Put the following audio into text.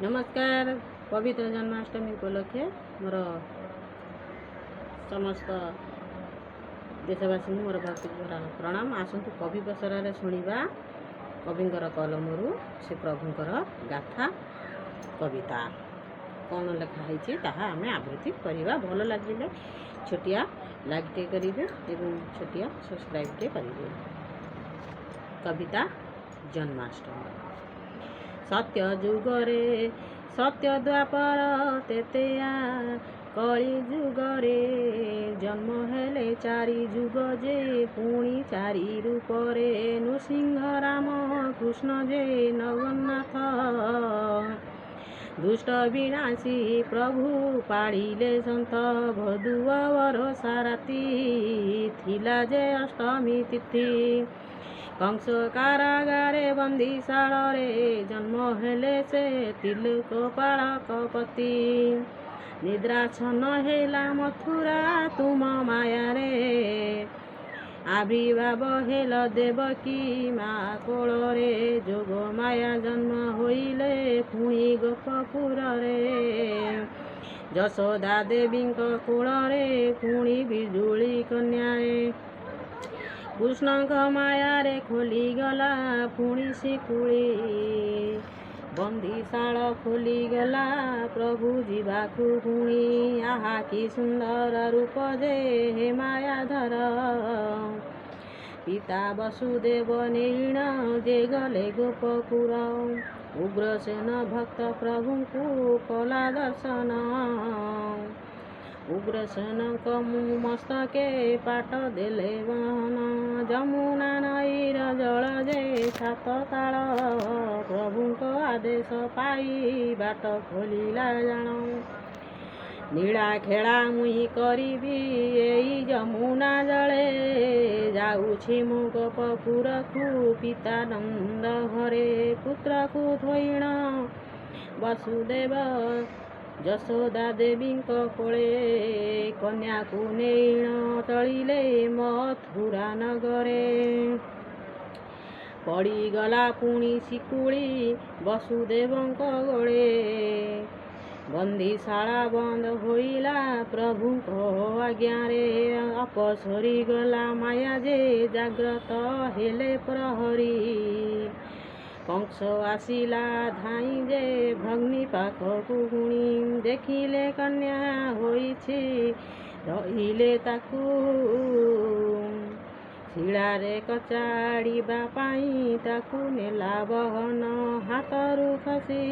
नमस्कार। पवित्र जन्माष्टमी उपलक्षे मोर समस्त देशवासी मोर भक्ति प्रणाम। आसतु कवि पसरा शुणा कविंकर कलमरू से प्रभुंकर गाथा कविता कौन लिखाई आम आवृत्ति करवा। भल लगे छोटिया लाइक टे करेंगे और छोटिया सब्सक्राइब टे करेंगे। कविता जन्माष्टमी। सत्य जुगरे सत्य द्वापर तेतेया कली जुगरे जन्म हेले चारि जुग जे पुणी चारि रूपरे नृसिंह राम कृष्ण जे नगन्नाथ दुष्ट विनाशी प्रभु पाड़िले सन्त भदुवर साराती थिला जे अष्टमी तिथि कंस कारागारे बंदीशाल जन्म हेले से तिलक पालकपति निद्राच्छन्न हेला मथुरा तुम माया रे आविर्भाव हेल देवकी मा कोल रे जोग माया जन्म होइले पुणी गोपपुर रे यशोदा देवी कोल रे पुणी बिजुली कन्या रे कृष्ण माया रे खोली गला पुणी शिकुड़ी बंदीशाल खोली गला प्रभु जीवाकू पुणी आहा कि सुंदर रूप जे हे मायाधर पिता वसुदेव नीण जे गले गोपपुर उग्रसेन भक्त प्रभु को कला दर्शन उग्रसेन मस्तके पाट देले बहन जमुना नईर जल जे सात ताल प्रभु को आदेश पाई बाट खोलिला जान नीला खेला मुई करी एई जमुना जले जाऊछि मु गोपपुर को पिता नंद घरे पुत्र को थोइण वसुदेव यशोदा देवी कोले कन्या को नैण चलिले मथुरा नगरे पड़ीगला पुणी शिकुड़ी वसुदेव गले बंदीशाला बंद होइला प्रभु को आज्ञा रे अपसरी गला माया जे जाग्रत हेले प्रहरी कंस आसिला धाई जे भग्नि पाखकु गुणी देखिले कन्या होइछि रहिले ताकू शिलारे कचाड़ीबा पाई ताकू नेला बहन हाथरू खसी